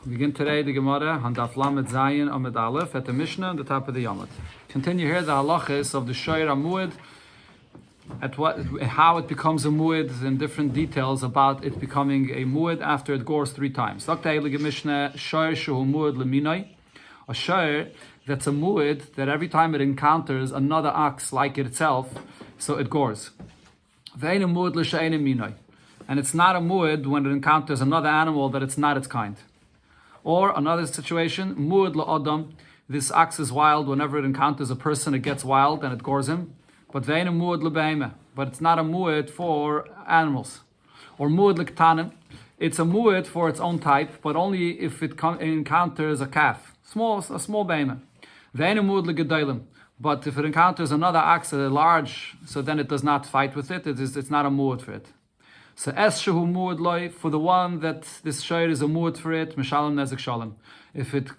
We begin today the Gemara on Daf Lamed Zayin Amud Aleph at the Mishnah on the top of the Yomot. Continue here the halachas of the Shoyer Amuid, how it becomes a muid, and different details about it becoming a muid after it gores 3 times. Dr. Mishnah Shoyer Shehu Muid Leminoi, a shoyer that's a muid that every time it encounters another ox like itself, so it gores. Ve'ein muid l'she'ein minoi, and it's not a muid when it encounters another animal that it's not its kind. Or another situation, mu'ud la'adam, this ox is wild. Whenever it encounters a person, it gets wild and it gores him. But ve'ein mu'ud l'be'emeh, but it's not a mu'ud for animals. Or mu'ud l'ktanim, it's a mu'ud for its own type, but only if it encounters a calf, a small be'emeh. Ve'ein mu'ud l'gedalim, but if it encounters another ox that is large, so then it does not fight with it. It's not a mu'ud for it. So es shehu mu'ud loy, for the one that this shayr is a mu'ud for it, mishalem nezek shalom. If it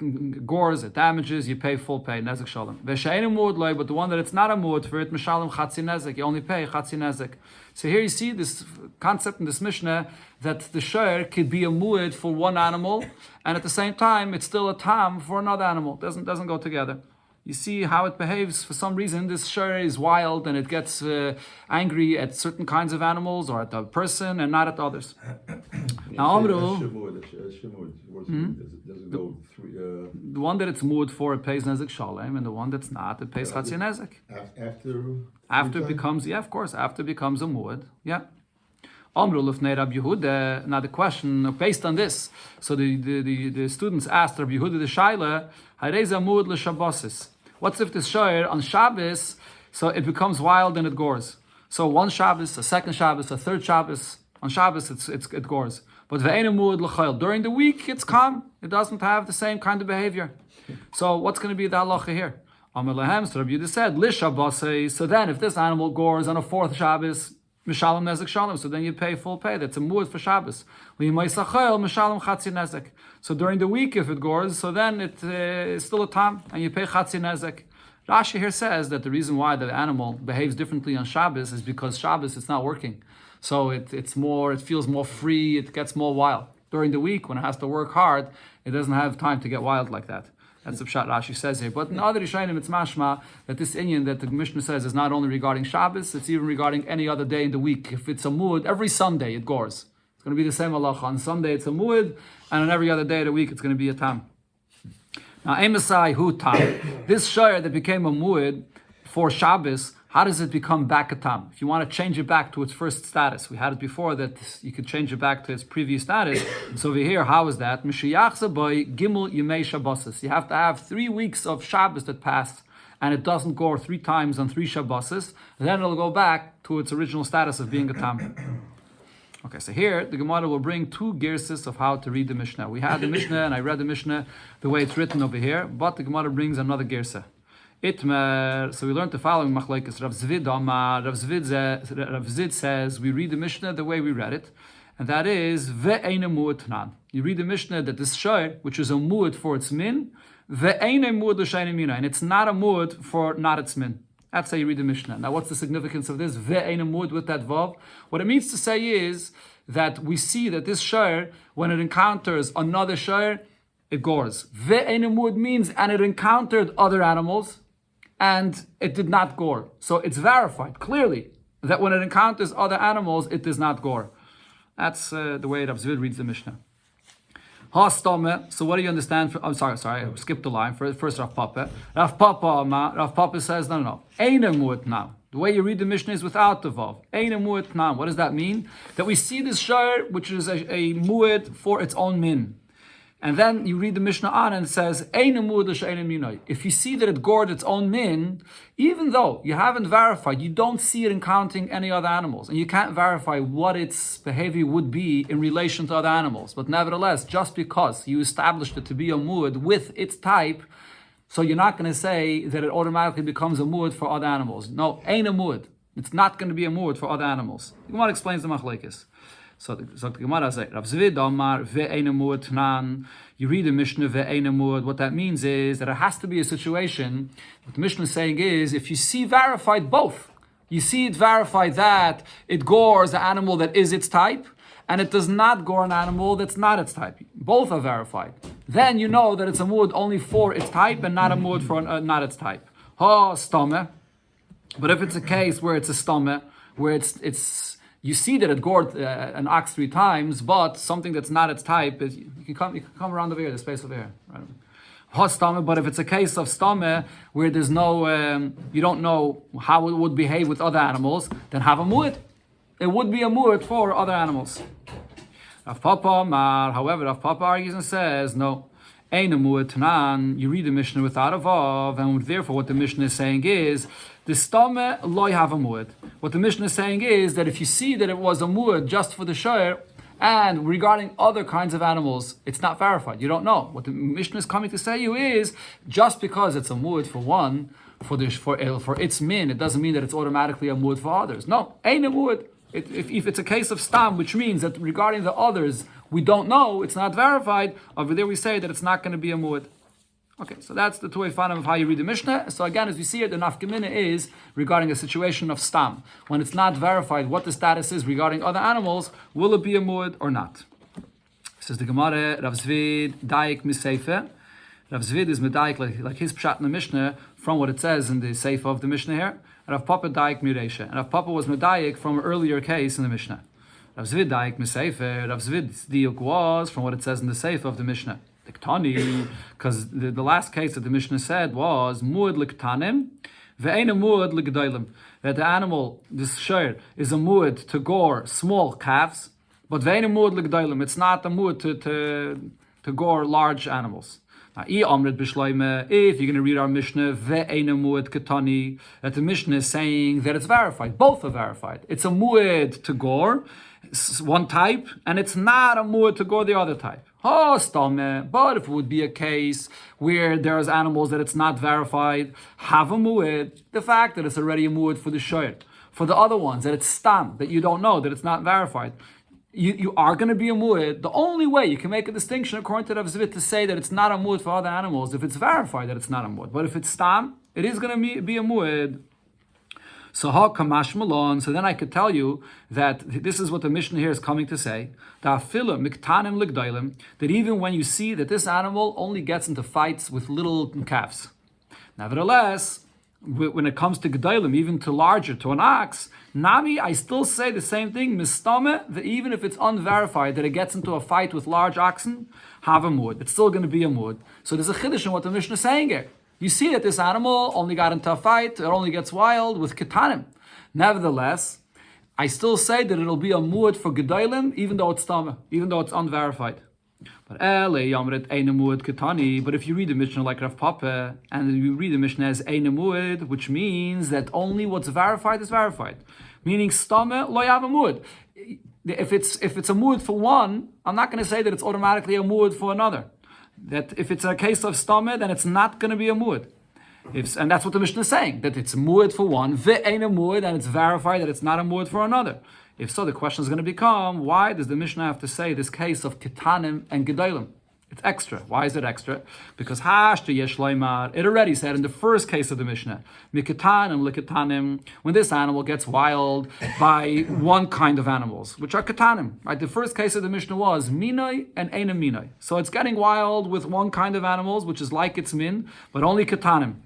gores, it damages, you pay full pay, nezek shalom. Ve'she'enu mu'ud loy, but the one that it's not a mu'ud for it, mishalem chatzi nezek, you only pay chatzi nezek. So here you see this concept in this Mishnah that the shayr could be a mu'ud for one animal, and at the same time it's still a tam for another animal. Doesn't go together. You see how it behaves. For some reason, this shayr is wild and it gets angry at certain kinds of animals or at the person and not at others. Now, Amru, the one that it's mu'ud for, it pays nezek shalem, and the one that's not, it pays chatzi nezek. After it becomes, of course, after it becomes a mu'ud, Amru lifnei Rabbi Yehuda. Now the question, based on this, so the students asked Rabbi Yehuda the Shaila, Hareza mu'ud l'shabbosis. What's if this shayr on Shabbos, so it becomes wild and it gores? So one Shabbos, a second Shabbos, a third Shabbos, on Shabbos it gores. But ve'ein mu'ud l'chayil, during the week it's calm. It doesn't have the same kind of behavior. So what's going to be the halacha here? Amar lahem, so Rabbi Yehuda said, l'shabbosei. So then if this animal gores on a 4th Shabbos, mishalem nezek shalom, so then you pay full pay. That's a mu'ud for Shabbos. Mishalem chatzi nezek. So during the week, if it gores, so then it is still a tam, and you pay chatzi nezek. Rashi here says that the reason why the animal behaves differently on Shabbos is because Shabbos it's not working, so it feels more free, it gets more wild. During the week, when it has to work hard, it doesn't have time to get wild like that. That's the pshat Rashi says here. But in other Rishonim, it's mashma that this inyan that the Mishnah says is not only regarding Shabbos, it's even regarding any other day in the week. If it's a mu'ud, every Sunday it gores. It's going to be the same halacha. On Sunday it's a mu'ud, and on every other day of the week it's going to be a tam. Now, Emasai hu tam. This shayr that became a mu'ud for Shabbos, how does it become back a tam? If you want to change it back to its first status, we had it before that you could change it back to its previous status. So over here, how is that? Mishiyachza boy gimel yemei Shabbosis. You have to have 3 weeks of Shabbos that passed, and it doesn't go 3 times on 3 Shabboses. Then it'll go back to its original status of being a tam. Okay, so here the Gemara will bring 2 gerses of how to read the Mishnah. We had the Mishnah, and I read the Mishnah the way it's written over here, but the Gemara brings another gersa. Itmer, so we learned the following machlekes. Rav Zvid says we read the Mishnah the way we read it, and that is ve'ein mu'ud tnan. You read the Mishnah that this shayr, which is a mu'ud for its min, ve'ein mu'ud l'she'ein mina, and it's not a mu'ud for not its min. That's how you read the Mishnah. Now, what's the significance of this ve'ein mu'ud with that vav? What it means to say is that we see that this shayr, when it encounters another shayr, it gores. Ve'ein mu'ud means, and it encountered other animals, and it did not gore. So it's verified clearly that when it encounters other animals, it does not gore. That's the way Rav Zvid reads the Mishnah. Ha-stome, so what do you understand? I'm sorry, I skipped the line. First Rav Papa. Rav Papa says, no. Eine mu'ud now. The way you read the Mishnah is without the vav. Eine mu'ud now. What does that mean? That we see this shayr, which is a mu'ud for its own min. And then you read the Mishnah on and it says, if you see that it gored its own min, even though you haven't verified, you don't see it encountering any other animals, and you can't verify what its behavior would be in relation to other animals. But nevertheless, just because you established it to be a mu'ud with its type, so you're not going to say that it automatically becomes a mu'ud for other animals. No, ain't a mu'ud. It's not going to be a mu'ud for other animals. The Gemara explains the machlekes. So the Gemara says, Rav Zvid Amar ve'ein mu'ud tnan. You read the Mishnah ve'ein mu'ud. What that means is that it has to be a situation. What the Mishnah is saying is, if you see verified both, you see it verified that it gores the animal that is its type, and it does not gore an animal that's not its type. Both are verified. then you know that it's a muad only for its type and not a muad for not its type. Ha stame. But if it's a case where it's a stame, where it's you see that it gored an ox 3 times, but something that's not its type is you can come around over here, the space over here. Right? But if it's a case of stame where there's no, you don't know how it would behave with other animals, then have a muad. It would be a muad for other animals. Rav Papa, however, Rav Papa argues and says, no, ain't a muad tanan. You read the Mishnah without a vav, and therefore what the Mishnah is saying is, the stame loy have a muad. What the Mishnah is saying is that if you see that it was a muad just for the shayr, and regarding other kinds of animals, it's not verified. You don't know. What the Mishnah is coming to say to you is, just because it's a muad for one, for its min, it doesn't mean that it's automatically a muad for others. No, ain't a muad. If it's a case of stam, which means that regarding the others, we don't know, it's not verified, over there we say that it's not going to be a muad. Okay, so that's the two fanim of how you read the Mishnah. So again, as we see it, the nafkamina is regarding a situation of stam. When it's not verified what the status is regarding other animals, will it be a muad or not? Says the Gemara, Rav Zvid, Daik Miseife. Rav Zvid is medayik like his pshat in the Mishnah from what it says in the Seifa of the Mishnah here. Rav Papa Daik Mireisha. And Rav Papa was medayik from an earlier case in the Mishnah. Rav Zvid Daik Miseife. Rav Zvid's diuk was from what it says in the Seifa of the Mishnah. Because the last case that the Mishnah said was muad liktanim ve'ena muad ligdailim, that the animal, this shayr, is a muad to gore small calves, but ve'ena muad ligdailim, it's not a muad to gore large animals. Now, if you're going to read our Mishnah ve'ena muad katani, that the Mishnah is saying that it's verified. Both are verified. It's a muad to gore one type, and it's not a muad to gore the other type. But if it would be a case where there's animals that it's not verified, have a muad, the fact that it's already a muad for the shayr. For the other ones, that it's stam, that you don't know, that it's not verified, you are going to be a muad. The only way you can make a distinction according to Rav Zvid to say that it's not a muad for other animals, if it's verified that it's not a muad. But if it's stam, it is going to be a muad. So ha kamash malon. So then I could tell you that this is what the Mishnah here is coming to say. That even when you see that this animal only gets into fights with little calves, nevertheless, when it comes to gedailim, even to larger, to an ox, nami, I still say the same thing. Mistame, that even if it's unverified that it gets into a fight with large oxen, have a muad. It's still going to be a muad. So there's a chiddush in what the Mishnah is saying here. You see that this animal only got into a fight, it only gets wild with ketanim. Nevertheless, I still say that it'll be a muad for gedailim, even though it's tama, even though it's unverified. But if you read the Mishnah like Rav Papa, and you read the Mishnah as ein muad, which means that only what's verified is verified, meaning stame lo yav a muad. If it's a muad for one, I'm not going to say that it's automatically a muad for another. That if it's a case of stame, then it's not going to be a muad. And that's what the Mishnah is saying, that it's muad for one, ve'ein a muad, and it's verified that it's not a muad for another. If so, the question is going to become, why does the Mishnah have to say this case of ketanim and gedailim? It's extra. Why is it extra? Because hashta yesh loymar, it already said in the first case of the Mishnah, miketanim leketanim, when this animal gets wild by one kind of animals, which are ketanim. Right? The first case of the Mishnah was minoi and eina minoi. So it's getting wild with one kind of animals, which is like its min, but only ketanim.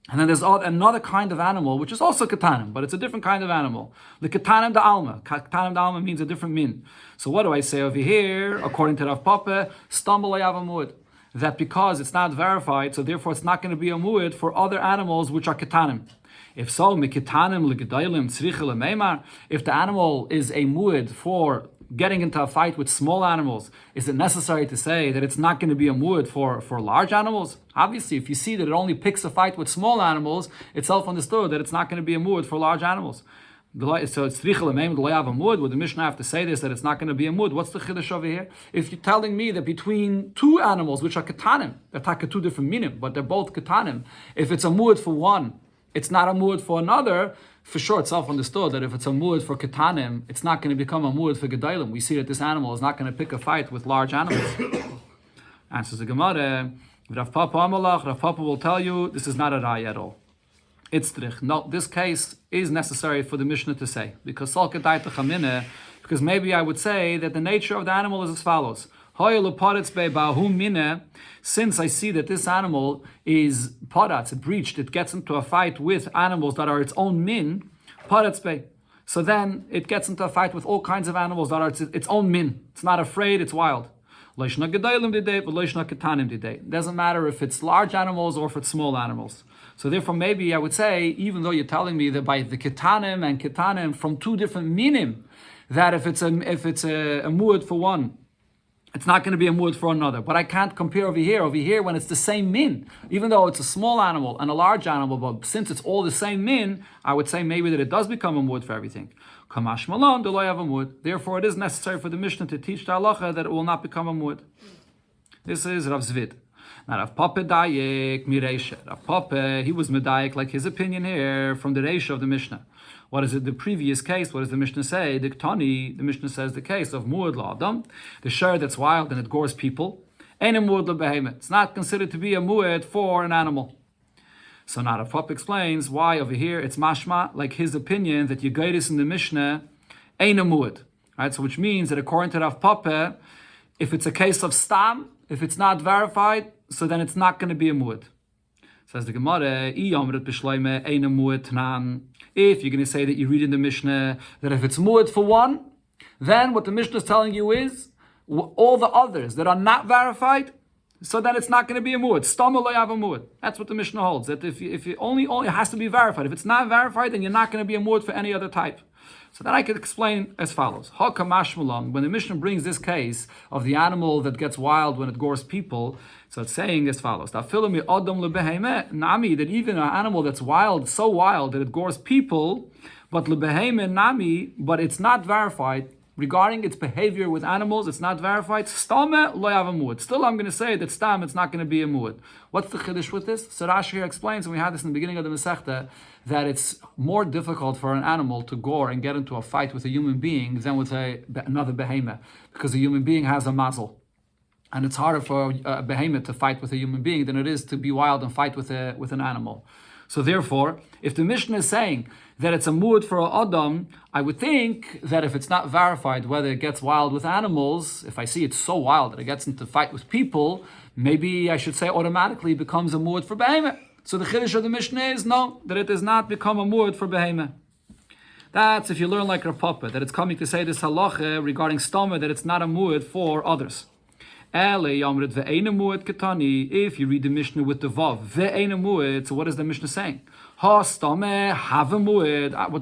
And then there's another kind of animal, which is also ketanim, but it's a different kind of animal. The ketanim da alma. Ketanim da alma means a different min. So what do I say over here? According to Rav Papa, stumble ayav muad. That because it's not verified, so therefore it's not going to be a muad for other animals which are ketanim. If so, miketanim legedailim tzrichel meimar. If the animal is a muad for getting into a fight with small animals, is it necessary to say that it's not going to be a muad for large animals? Obviously, if you see that it only picks a fight with small animals, it's self-understood that it's not going to be a muad for large animals. So it's tzrichel meimar lo yav a muad. Would the Mishnah have to say this, that it's not going to be a muad? What's the chiddush over here? If you're telling me that between two animals, which are ketanim, they're taka two different minim, but they're both ketanim, if it's a muad for one, it's not a muad for another, for sure it's self-understood that if it's a muad for ketanim, it's not going to become a muad for gedailim. We see that this animal is not going to pick a fight with large animals. Answers the Gemara, Rav Papa Amalach, Rav Papa will tell you, this is not a raya at all. It's trich. No, this case is necessary for the Mishnah to say, because maybe I would say that the nature of the animal is as follows. Since I see that this animal is paratz, it breached, it gets into a fight with animals that are its own min, paratz. So then it gets into a fight with all kinds of animals that are its own min. It's not afraid, it's wild. It doesn't matter if it's large animals or if it's small animals. So therefore, maybe I would say, even though you're telling me that by the ketanim and ketanim from two different minim, that if it's a muad for one, it's not going to be a muad for another. But I can't compare over here. Over here, when it's the same min, even though it's a small animal and a large animal, but since it's all the same min, I would say maybe that it does become a muad for everything. Kamash malon, do have a muad. Therefore, it is necessary for the Mishnah to teach the halacha that it will not become a muad. This is Rav Zvid. Now, Rav Papa Dayek Mireisha. Rav Papa, he was medayek, like his opinion here from the Reisha of the Mishnah. What is it? The previous case, what does the Mishnah say? The Ktani, the Mishnah says the case of Muad La'adam, the share that's wild and it gores people, ain't a Muad L'Behemet. It's not considered to be a Muad for an animal. So now Rav Papa explains why over here it's mashma, like his opinion, that Yegaitis in the Mishnah ain't a Muad. Right? So which means that according to Rav Papa, if it's a case of Stam, if it's not verified, so then it's not going to be a Muad. Says the Gemara, if you're going to say that you read in the Mishnah that if it's muad for one, then what the Mishnah is telling you is all the others that are not verified, so then it's not going to be a muad. Stam lo yav a muad. That's what the Mishnah holds. That if it only it has to be verified. If it's not verified, then you're not going to be a muad for any other type. So then I could explain as follows. When the Mishnah brings this case of the animal that gets wild when it gores people, so it's saying as follows. That even an animal that's wild, so wild that it gores people, but it's not verified, regarding its behavior with animals, it's not verified. Still, I'm going to say that stam, it's not going to be a muad. What's the chiddush with this? So Rashi here explains, and we had this in the beginning of the Masechta, that it's more difficult for an animal to gore and get into a fight with a human being than with another behemoth, because a human being has a mazel. And it's harder for a behemoth to fight with a human being than it is to be wild and fight with an animal. So therefore, if the Mishnah is saying that it's a muad for an Adam, I would think that if it's not verified whether it gets wild with animals, if I see it's so wild that it gets into fight with people, maybe I should say automatically it becomes a muad for behemoth. So the chiddush of the Mishnah is no, that it does not become a muad for behemoth. That's if you learn like Rav Papa, that it's coming to say this halacha regarding stoma, that it's not a muad for others. If you read the Mishnah with the Vav, so what is the Mishnah saying? What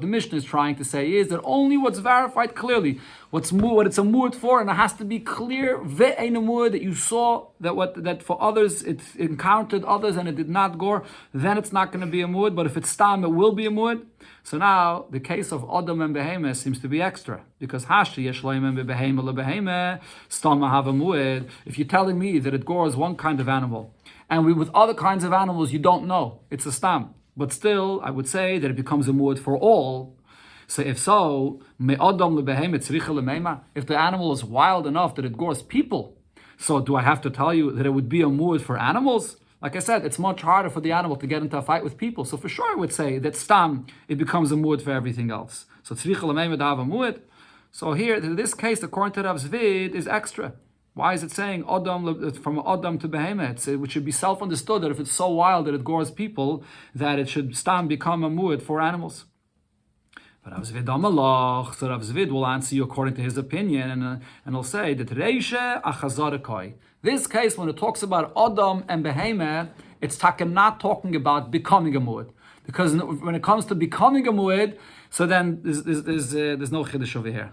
the Mishnah is trying to say is that only what's verified clearly, what it's a muad for, and it has to be clear that you saw that for others it encountered others and it did not gore, then it's not going to be a muad. But if it's stam, it will be a muad. So now the case of Adam and Behemoth seems to be extra, because Hashi Yeshloim and Behemoth LeBehemoth Stama have a muad. If you're telling me that it gores one kind of animal, and with other kinds of animals you don't know, it's a stam. But still, I would say that it becomes a muad for all. So if so, if the animal is wild enough that it gores people, so do I have to tell you that it would be a muad for animals? Like I said, it's much harder for the animal to get into a fight with people. So for sure I would say that stam, it becomes a muad for everything else. So tzricha l'meima to have a muad. So here, in this case, according to Rav Zvid, is extra. Why is it saying Adam from Adam to Behemoth? Which should be self-understood that if it's so wild that it gores people, that it should stam become a muad for animals. But Rav Zvid Amalach, so Rav Zvid will answer you according to his opinion, and he'll say that Reisha Achazarakai. This case, when it talks about Adam and Behemoth, it's not talking about becoming a muad, because when it comes to becoming a muad, so then there's no chiddush over here.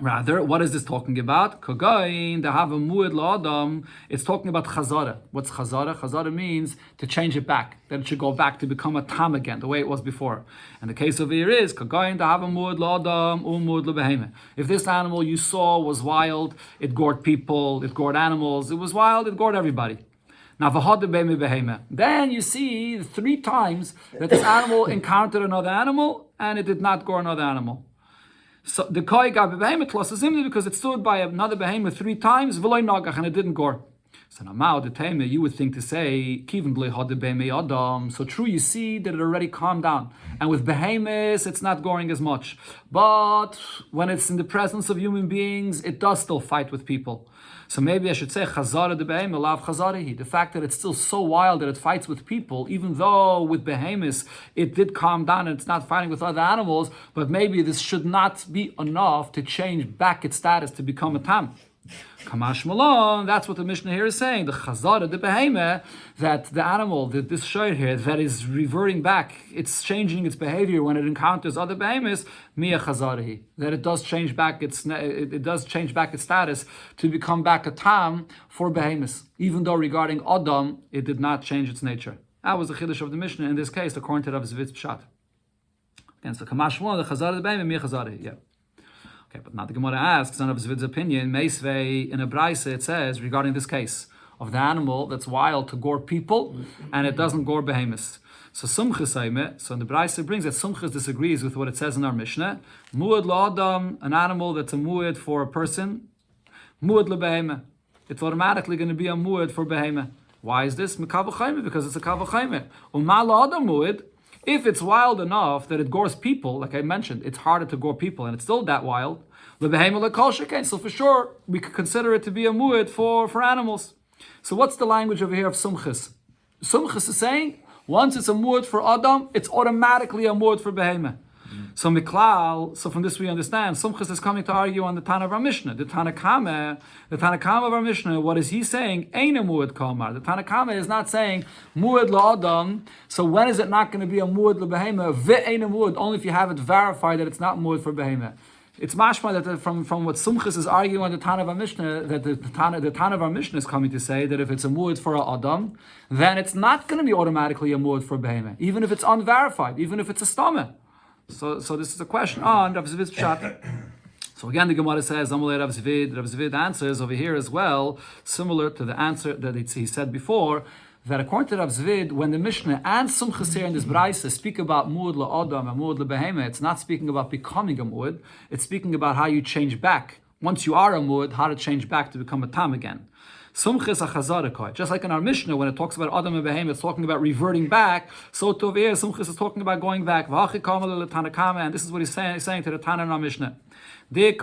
Rather, what is this talking about? Kogain, they have a muad la'adam. It's talking about chazara. What's chazara? Chazara means to change it back, that it should go back to become a tam again, the way it was before. And the case over here is kogain, they have a muad la'adam, muad lebehemoth. If this animal you saw was wild, it gored people, it gored animals. It was wild, it gored everybody. Now, then you see 3 times that this animal encountered another animal and it did not gore another animal. So the koi got behemoth plus a zimni because it stood by another behemoth 3 times, v'loy nagach, and it didn't gore. So now the Tame, you would think to say, so true, you see that it already calmed down. And with behemoths, it's not goring as much. But when it's in the presence of human beings, it does still fight with people. So maybe I should say, the fact that it's still so wild that it fights with people, even though with behemoths, it did calm down and it's not fighting with other animals, but maybe this should not be enough to change back its status to become a tam. Kamash Malon, that's what the Mishnah here is saying. The chazara, the behemah, that the animal, this shayr here, that is reverting back, it's changing its behavior when it encounters other behemoths, miya chazarahi, that it does change back its status to become back a tam for behemoths, even though regarding Adam, it did not change its nature. That was the chiddush of the Mishnah in this case, according to Rav Zvid's pshat. Again, so Kamash Malon, the chazara, the behemah, miya chazarahi, yeah. Okay, but now the Gemara asks, on Rav Zvid's opinion, Meisvei, in a Braise, it says, regarding this case, of the animal that's wild to gore people, and it doesn't gore behemoths. So Sumchis, so in the Braise brings that Sumchis disagrees with what it says in our Mishnah. Muad la'adam, an animal that's a muad for a person. Muad le'behemah. It's automatically going to be a muad for behemah. Why is this? Because it's a kavachayme. Uma la'adam muad. If it's wild enough that it gores people, like I mentioned, it's harder to gore people, and it's still that wild. So for sure, we could consider it to be a mu'id for animals. So what's the language over here of Sumchis? Sumchis is saying, once it's a mu'id for Adam, it's automatically a mu'id for Behemah. So Miklal, so from this we understand, Sumchis is coming to argue on the Tana of our Mishnah. The Tana Kama of our Mishnah, what is he saying? Ein a mu'id kamar. The Tana Kama is not saying mu'id la'adam, so when is it not going to be a mu'id la'behemah? Ve'ein a mu'id, only if you have it verified that it's not mu'id for behemah. It's mashma that from what Sumchis is arguing on the Tana of our Mishnah, that the Tana of our Mishnah is coming to say that if it's a mu'id for a Adam, then it's not going to be automatically a mu'id for behemah, even if it's unverified, even if it's a stomach. So this is a question on Rav Zvid's pshat. So again, the Gemara says, Amalei Rav Zvid. Rav Zvid answers over here as well, similar to the answer that he said before, that according to Rav Zvid, when the Mishnah and Sumchis here in this Braisa speak about Mu'ud la'adam and Mu'ud la'behemah, it's not speaking about becoming a Mu'ud, it's speaking about how you change back. Once you are a Mu'ud, how to change back to become a Tam again. Sumchis achazarakai. Just like in our Mishnah, when it talks about Adam and Behemah, it's talking about reverting back. So to over here, Sumchis is talking about going back. Bava Kama, and this is what he's saying to the Tana in our Mishnah. This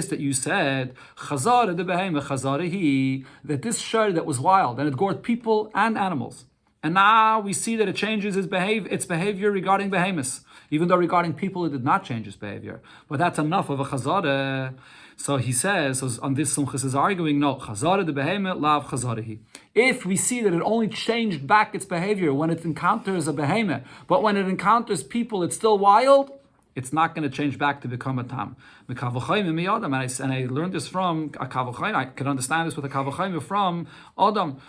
that you said, Chazara the Behemah, Chazara he, that this shar that was wild, and it gored people and animals. And now we see that it changes its behavior regarding behemoths. Even though regarding people it did not change its behavior. But that's enough of a chazara. So he says, so on this Sumchis is arguing, no, chazara the behemoth, lav chazarahi. If we see that it only changed back its behavior when it encounters a behemoth, but when it encounters people it's still wild, it's not going to change back to become a tam. And I learned this from a kavachayim. I can understand this with a kavachayim from Adam.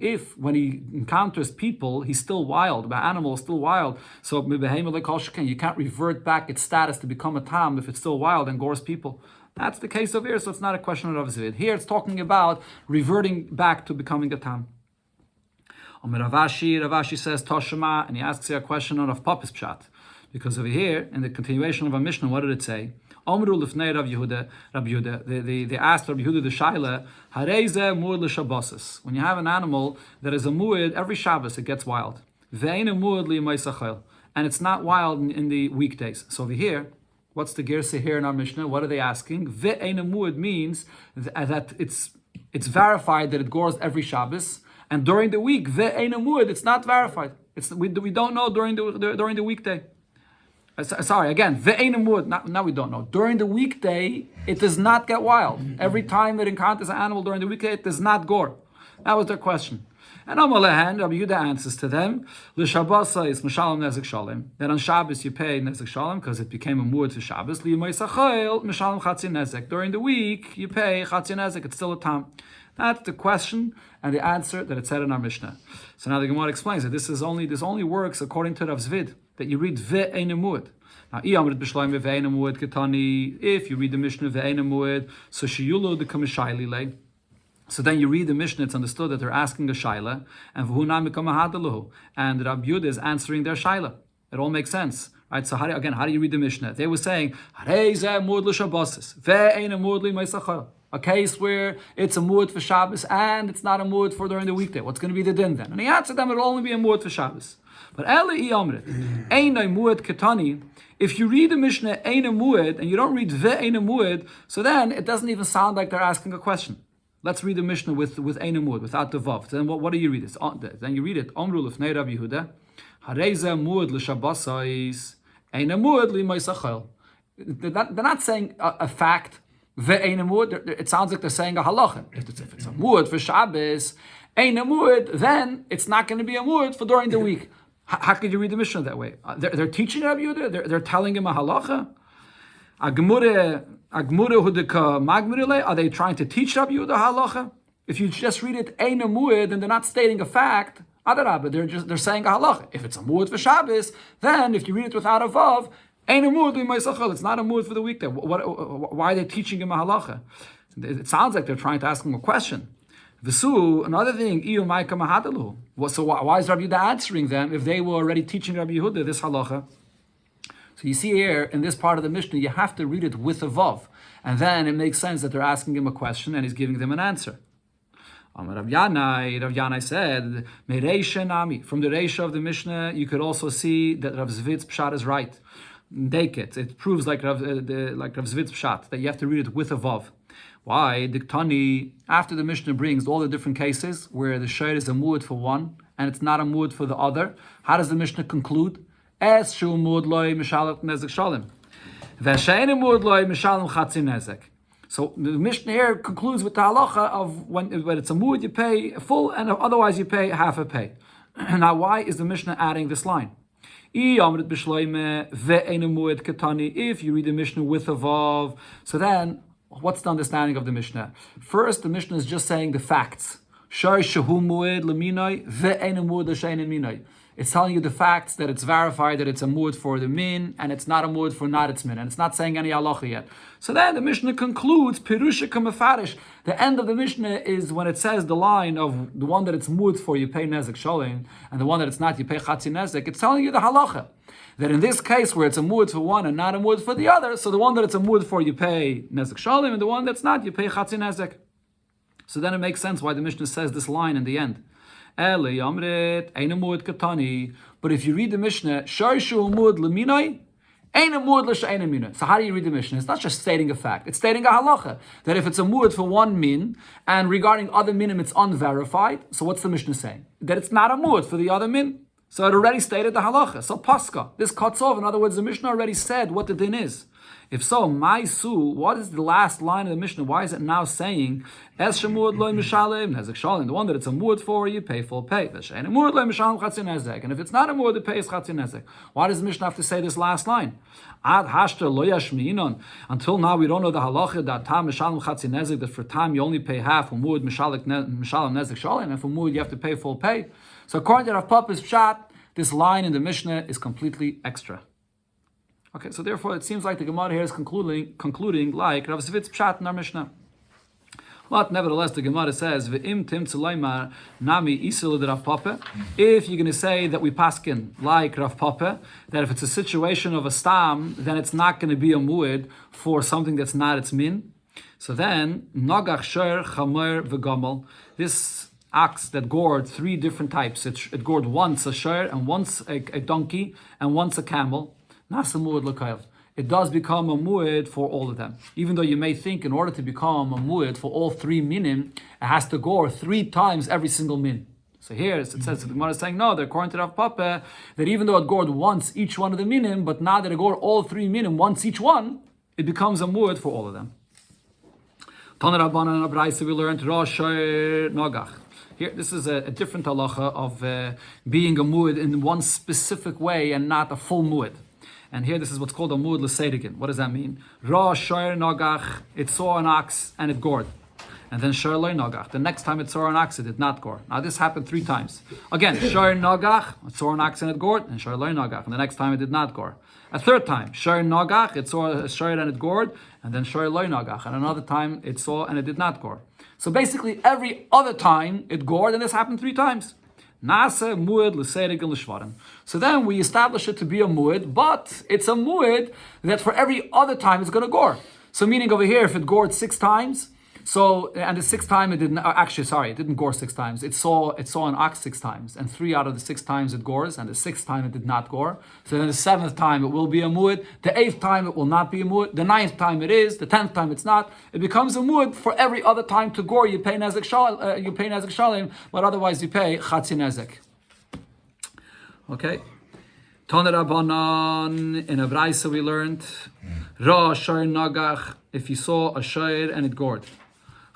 If when he encounters people, he's still wild, the animal is still wild. So you can't revert back its status to become a tam if it's still wild and gores people. That's the case over here, so it's not a question of Rav Zvid. Here it's talking about reverting back to becoming a tam. Ravashi says Toshima, and he asks here a question on Rav Papa's pshat. Because over here, in the continuation of our Mishnah, what did it say? Omru lifnei Rav Yehuda. They asked Rav Yehuda the Shaila, Hareze mu'id l'shabbosis. When you have an animal that is a mu'id, every Shabbos it gets wild. Ve'ein a mu'id li'maisachel. And it's not wild in the weekdays. So over here, what's the girsa here in our Mishnah? What are they asking? Ve'ein a mu'id means that it's verified that it gores every Shabbos. And during the week, ve'ein a mu'id, it's not verified. We don't know during the weekday. Sorry, again, now we don't know. During the weekday, it does not get wild. Every time it encounters an animal during the weekday, it does not gore. That was their question. And Amalehan, Rabbi Yehuda answers to them, L'Shabbos is Mishalem Nezek Shalem. That on Shabbos you pay Nezek Shalem because it became a mu'ud to Shabbos. L'Yimay Mishalem Chatzi Nezek. During the week you pay Chatzi Nezek. It's still a tam. That's the question and the answer that it said in our Mishnah. So now the Gemara explains that this only works according to Rav Zvid, that you read ve'ein mu'ud. Now, if you read the Mishnah ve'ein mu'ud, so sheyulu the kamishayli lei. So then you read the Mishnah, it's understood that they're asking a shaila, and v'hunam mikamahadaluhu, and Rabbi Yehuda is answering their shaila. It all makes sense. Right, so how do you read the Mishnah? They were saying, A case where it's a mu'ud for Shabbos and it's not a mu'ud for during the weekday. What's going to be the din then? And he answered them, it'll only be a mu'ud for Shabbos. But Eli Amrit, Einay mu'ud ketani. If you read the Mishnah Eina mu'ud and you don't read ve'eina mu'ud, so then it doesn't even sound like they're asking a question. Let's read the Mishnah with Eina mu'ud, without the vav. Then what do you read? Then you read it. Omru lefnei Rabbi Yehuda, Hareza mu'ud l'shabbosais, Eina mu'ud li'maisachel. They're not saying a fact. Ve'eina mu'ud. It sounds like they're saying a halacha. If it's a mu'ud for Shabbos, Eina mu'ud, then it's not going to be a mu'ud for during the week. How could you read the Mishnah that way? They're teaching Rabbi Yehuda. They're telling him a halacha. Are they trying to teach Rabbi Yehuda halacha? If you just read it Eina mu'ud, then they're not stating a fact. Adarabah, they're saying a halacha. If it's a mu'ud for Shabbos, then if you read it without a vav, Eina mu'ud li'maisachel. It's not a mu'ud for the weekday. Why are they teaching him a halacha? It sounds like they're trying to ask him a question. V'su, another thing, so why is Rabbi Yehuda answering them if they were already teaching Rabbi Yehuda this halacha? So you see here, in this part of the Mishnah, you have to read it with a vav. And then it makes sense that they're asking him a question and he's giving them an answer. Rav Yanai said, from the Reisha of the Mishnah, you could also see that Rav Zvit's pshat is right. It proves like Rav Zvit's pshat, that you have to read it with a vav. Why? Diktani, after the Mishnah brings all the different cases where the shayr is a mu'ud for one and it's not a mu'ud for the other, how does the Mishnah conclude? Es shu mu'ud loy mishalat nezek shalim. V'shein mu'ud loy mishalim chatzi nezek. So the Mishnah here concludes with the halacha of when it's a mu'ud you pay full and otherwise you pay half a pay. Now why is the Mishnah adding this line? If you read the Mishnah with a vav, so then what's the understanding of the Mishnah? First, the Mishnah is just saying the facts. It's telling you the facts that it's verified that it's a mu'ud for the min and it's not a mu'ud for not its min, and it's not saying any halacha yet. So then the Mishnah concludes pirusha kamafarish. The end of the Mishnah is when it says the line of the one that it's mu'ud for you pay nezek shalim, and the one that it's not you pay chatzi nezek. It's telling you the halacha that in this case where it's a mu'ud for one and not a mu'ud for the other, so the one that it's a mu'ud for you pay nezek shalim, and the one that's not you pay chatzi nezek. So then it makes sense why the Mishnah says this line in the end. But if you read the Mishnah, so how do you read the Mishnah? It's not just stating a fact, it's stating a halacha. That if it's a mu'ud for one min, and regarding other minim it's unverified, so what's the Mishnah saying? That it's not a mu'ud for the other min. So it already stated the halacha. So paska, this cuts off. In other words, the Mishnah already said what the din is. If so, ma'asu, what is the last line of the Mishnah? Why is it now saying, Es shemu'ud loy mishalem nezek shalim? The one that it's a mu'ud for, you pay full pay. And if it's not a mu'ud, you pay chatzi nezek. Why does the Mishnah have to say this last line? Ad hashta lo yashmi'inon. Until now, we don't know the halacha that tam mishalem chatzi nezek, that for tam you only pay half, for mu'ud mishalem nezek shalim, and for mu'ud you have to pay full pay. So according to Rav Papa's pshat, this line in the Mishnah is completely extra. Okay, so therefore it seems like the Gemara here is concluding like Rav Zvit's pshat in our Mishnah. But nevertheless, the Gemara says, "V'im tim tzulaymar nami isil Rav Papa." If you're going to say that we paskin like Rav Papa, that if it's a situation of a stam, then it's not going to be a mu'ud for something that's not its min. So then nagach sher chamer v'gamel. This ox that gored three different types. It gored once a sher and once a donkey and once a camel. Nasa mu'ud l'kayv. It does become a mu'ud for all of them. Even though you may think in order to become a mu'ud for all three minim, it has to gore 3 times every single min. So here it says, the Gemara is saying, no, they're according to Rav Papa, that even though it gored once each one of the minim, but now that it gored all 3 minim once each one, it becomes a mu'ud for all of them. Tana Rabbanan and Abraisa, we learned Rosh Nagach. Here, this is a different halacha of being a mu'ud in one specific way and not a full mu'ud. And here this is what's called a mu'ud l'seirikin. What does that mean? Ra shor nagach, it saw an ox and it gored. And then shor loy nagach. The next time it saw an ox, it did not gore. Now this happened 3 times. Again, shor nagach, it saw an ox and it gored, and shor loy nagach. And the next time it did not gore. A 3rd time, shor nagach, it saw a shor and it gored, and then shor loy nagach. And another time it saw and it did not gore. So basically every other time it gored, and this happened 3 times. Nasa mu'ud l'seirig l'shvarim. So then we establish it to be a mu'ud, but it's a mu'ud that for every other time it's going to gore. So meaning over here, if it gored 6 times, So, and the sixth time it didn't, it didn't gore 6 times. It saw an ox 6 times, and 3 out of the 6 times it gores, and the 6th time it did not gore. So then the 7th time it will be a muad, the 8th time it will not be a muad, the 9th time it is, the 10th time it's not. It becomes a muad for every other time to gore. You pay nezek shalim, but otherwise you pay chatzi nezek. Okay. Tana Rabbanan, in a Braisa we learned, Ra Shar Nagach, if you saw a shayr and it gored.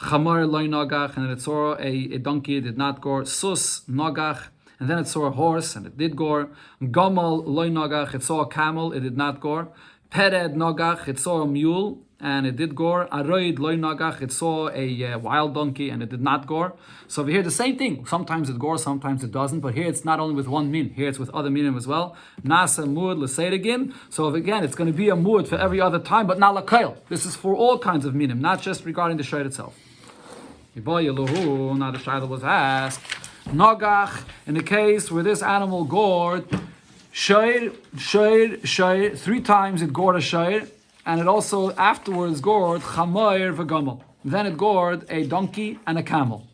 Chamar Loy Nagach, and then it saw a donkey, it did not gore. Sus Nagach, and then it saw a horse and it did gore. Gamal Loy Nagach, it saw a camel, it did not gore. Pered Nagach, it saw a mule and it did gore. Aroid Loy Nagach, it saw a wild donkey and it did not gore. So over here the same thing. Sometimes it gores, sometimes it doesn't. But here it's not only with one min. Here it's with other minim as well. Nasa muad l'seid again. So again, it's going to be a muad for every other time, but not l'kail. This is for all kinds of minim, not just regarding the shayr itself. Now the shayla was asked. Nagach, in the case where this animal gored, shayr, 3 times it gored a shayr. And it also afterwards gored chamayr v'gamel. Then it gored a donkey and a camel.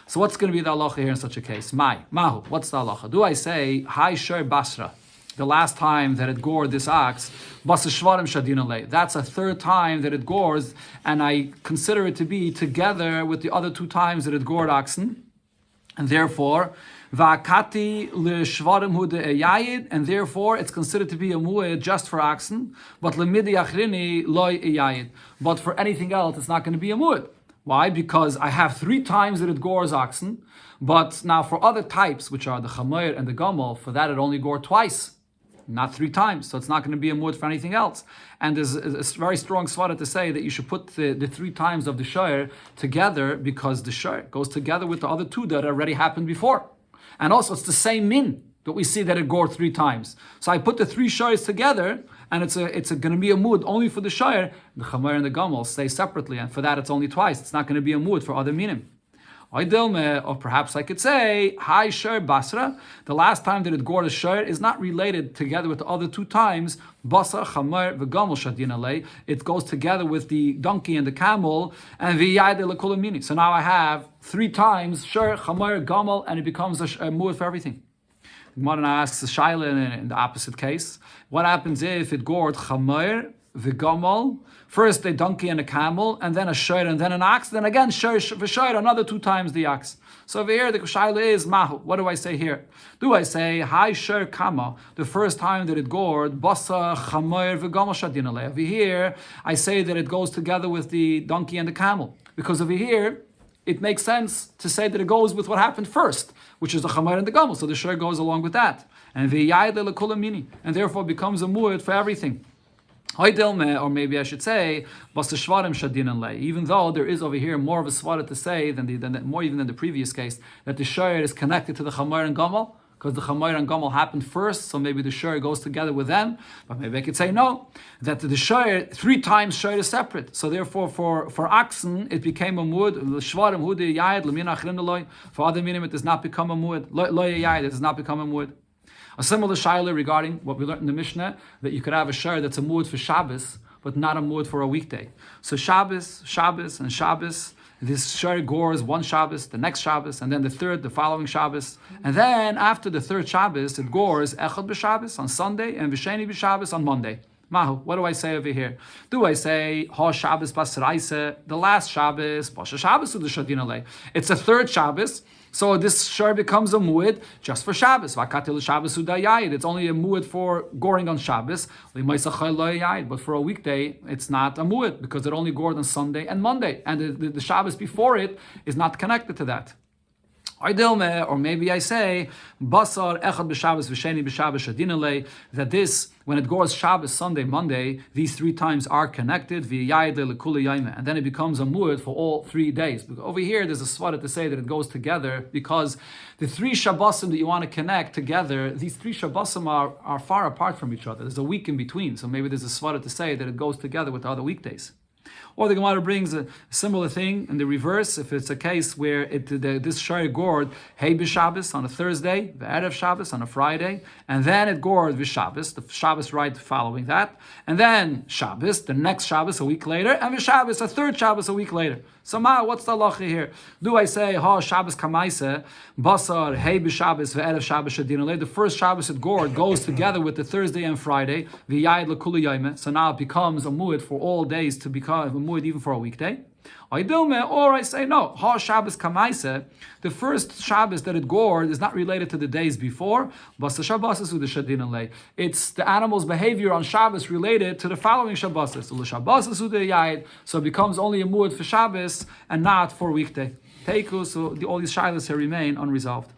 So what's going to be the halacha here in such a case? Mahu. What's the halacha? Do I say hai shor basra? The last time that it gored this ox, basa shvarim shadina lei. That's a 3rd time that it gores, and I consider it to be together with the other 2 times that it gored oxen, and therefore. Va'akati l'shvarim hu de'eyayid, and therefore it's considered to be a mu'ed just for oxen, but l'midi achrini loy eyayid. But for anything else, it's not going to be a mu'ed. Why? Because I have 3 times that it gores oxen, but now for other types, which are the chamayr and the gamal, for that it only gored twice, not 3 times. So it's not going to be a mu'ed for anything else. And there's a very strong svara to say that you should put the 3 times of the shayr together, because the shayr goes together with the other 2 that already happened before. And also, it's the same min that we see that it gored 3 times. So I put the 3 shayrs together, and it's going to be a mood only for the shayr. The chamer and the gamal stay separately, and for that it's only twice. It's not going to be a mood for other minim. Or perhaps I could say, Hai Shayr Basra, the last time that it gored a shayr is not related together with the other 2 times. Basar, Chamer, V'gamel Shadin Alei. It goes together with the donkey and the camel, and V'yayde L'kulamini. So now I have 3 times shayr, Chamer, Gamel, and it becomes a mood for everything. The Gemara asks the Shaila in the opposite case. What happens if it gored Chamer, V'gamel, first a donkey and a camel, and then a shayr, and then an ox, then again shayr, another 2 times the ox. So over here the shaila is mahu. What do I say here? Do I say hai shayr kama, the first time that it gored basa chamayr v'gamel shadin alei? Over here I say that it goes together with the donkey and the camel, because over here it makes sense to say that it goes with what happened first, which is the chamayr and the gamel. So the shayr goes along with that, and v'yayde l'kulamini, and therefore becomes a mu'ed for everything. Or maybe I should say, even though there is over here more of a svara to say than the previous case, that the shayr is connected to the chamayr and gamal, because the chamayr and gamal happened first, so maybe the shayr goes together with them. But maybe I could say no, that the shayr 3 times shayr is separate. So therefore, for oxen it became a muad. For other minim it does not become a muad. It does not become a muad. A similar shaila regarding what we learned in the Mishnah, that you could have a shayr that's a muad for Shabbos, but not a muad for a weekday. So Shabbos, and Shabbos, this shayr gores one Shabbos, the next Shabbos, and then the following Shabbos. And then after the 3rd Shabbos, it gores Echad b'Shabbos on Sunday and V'sheni b'Shabbos on Monday. Mahu, what do I say over here? Do I say Ha Shabbos Basraise, the last Shabbos, Pasha Shabbos Udashadin Alei? It's a 3rd Shabbos. So this shayr becomes a mu'ed just for Shabbos. It's only a mu'ed for goring on Shabbos. But for a weekday, it's not a mu'ed because it only gored on Sunday and Monday. And the Shabbos before it is not connected to that. Or maybe I say, Basar Echad b'Shabbos V'sheni b'Shabbos Shadinalei, that this, when it goes Shabbos, Sunday, Monday, these 3 times are connected, and then it becomes a mu'ed for all 3 days. Because over here, there's a svara to say that it goes together, because the 3 Shabbosim that you want to connect together, these 3 Shabbosim are far apart from each other. There's a week in between, so maybe there's a svara to say that it goes together with the other weekdays. Or the Gemara brings a similar thing in the reverse, if it's a case where this share gored hey b'Shabbos on a Thursday, v'erev Shabbos on a Friday, and then it gored v'Shabbos, the Shabbos right following that, and then Shabbos, the next Shabbos a week later, and v'Shabbos, a third Shabbos a week later. So what's the halacha here? Do I say, Shabbos kamaise, basar, hey b'Shabbos, v'erev Shabbos shadin, the first Shabbos at gored goes together with the Thursday and Friday, v'yayid l'kulu yayme, so now it becomes a mu'id for all days to become a mu'id even for a weekday. Or I say no, Shabbos kamaise, the first Shabbos that it gored is not related to the days before, it's the animal's behavior on Shabbos related to the following Shabbos. So it becomes only a mu'id for Shabbos and not for weekday. So all these shilas here remain unresolved.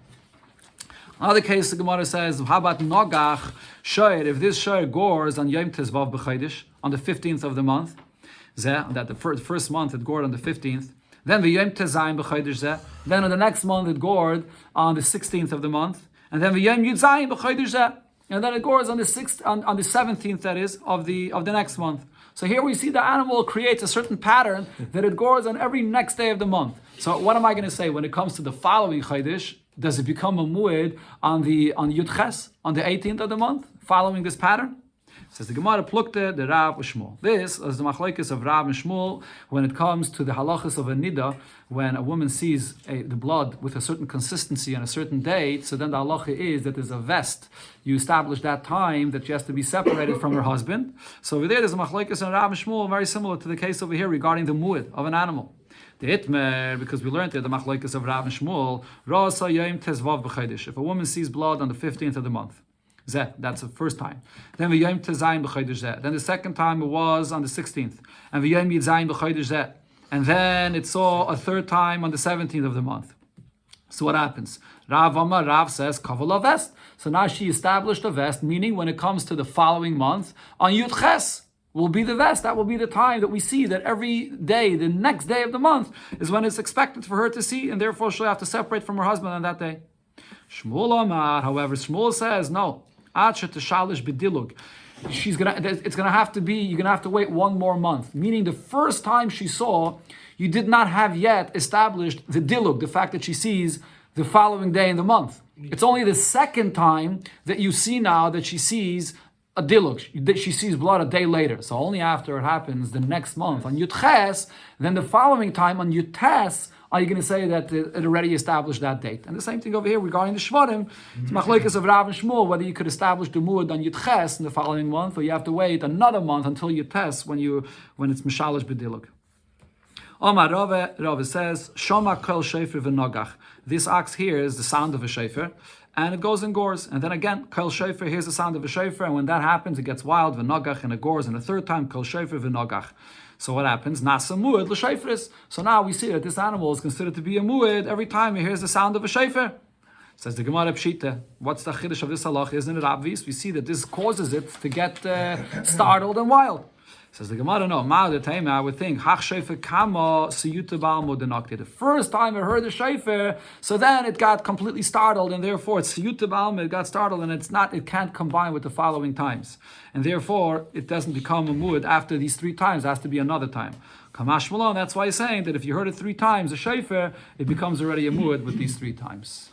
Another case, the Gemara says, how about Nogach Shoyer? If this Shoyer gores on Yom Tezvav B'Chodesh, on the 15th of the month, that the first month it gored on the 15th, then the Yom Tezayim B'Chodesh, then on the next month it gored on the 16th of the month, and then the Yom Yudzayim B'Chodesh, and then it gores on the 17th, that is, of the next month. So here we see the animal creates a certain pattern that it gores on every next day of the month. So what am I going to say when it comes to the following Chodesh? Does it become a mu'id on Yud Ches, on the 18th of the month, following this pattern? Says the Gemara Plukte, the Rav Shmuel. This is the machlokes of Rav and Shmuel when it comes to the halachas of a nida, when a woman sees the blood with a certain consistency on a certain date, so then the halacha is that there's a vest. You establish that time that she has to be separated from her husband. So over there's a machlokes of Rav and Shmuel, very similar to the case over here regarding the mu'id of an animal. The Itmer, because we learned it, the machlokes of Rav and Shmuel, Rasa Yom Tezvav B'Chodesh. If a woman sees blood on the 15th of the month, that's the first time. Then the Yom Tezayim B'Chodesh. Then the second time it was on the 16th. And the Yom Yidzayim B'Chodesh. And then it saw a third time on the 17th of the month. So what happens? Rav says, Kavala vest. So now she established a vest, meaning when it comes to the following month, on Yud Ches will be the vest. That will be the time that we see that every day, the next day of the month, is when it's expected for her to see, and therefore she'll have to separate from her husband on that day. Shmuel Amar, however, Shmuel says, no. It's gonna have to be, you're gonna have to wait one more month. Meaning the first time she saw, you did not have yet established the dilug, the fact that she sees the following day in the month. It's only the second time that you see now that she sees a dilug, that she sees blood a day later. So only after it happens the next month on Yud Ches, then the following time on Yud Tes, are you going to say that it already established that date? And the same thing over here regarding the Shvarim. It's machlokes of Rav and Shmuel, whether you could establish the mu'ud on Yud Ches in the following month, or you have to wait another month until Yud Tes when it's Mishalish B'dilug. Omar Rave says, Shoma kol shefer v'nogach. This ox here is the sound of a shefer, and it goes and gores. And then again, kol shefer, here's the sound of a shefer, and when that happens, it gets wild, v'nogach, and it gores, and a third time, kol shefer v'nogach. So what happens? Nasa mu'ed l'shefris. So now we see that this animal is considered to be a mu'ed every time he hears the sound of a shefer. Says the Gemara Pshita. What's the chiddush of this halach? Isn't it obvious? We see that this causes it to get startled and wild. Says the Gemara, no. I would think, Hach shefer kama siyuta ba'almo denakti. The first time it heard the shefer, so then it got completely startled, and therefore it's siyuta ba'almo, it got startled, and it can't combine with the following times. And therefore, it doesn't become a mu'ud after these three times. It has to be another time. Kamash Malon, that's why he's saying that if you heard it three times, a shefer, it becomes already a mu'ud with these three times.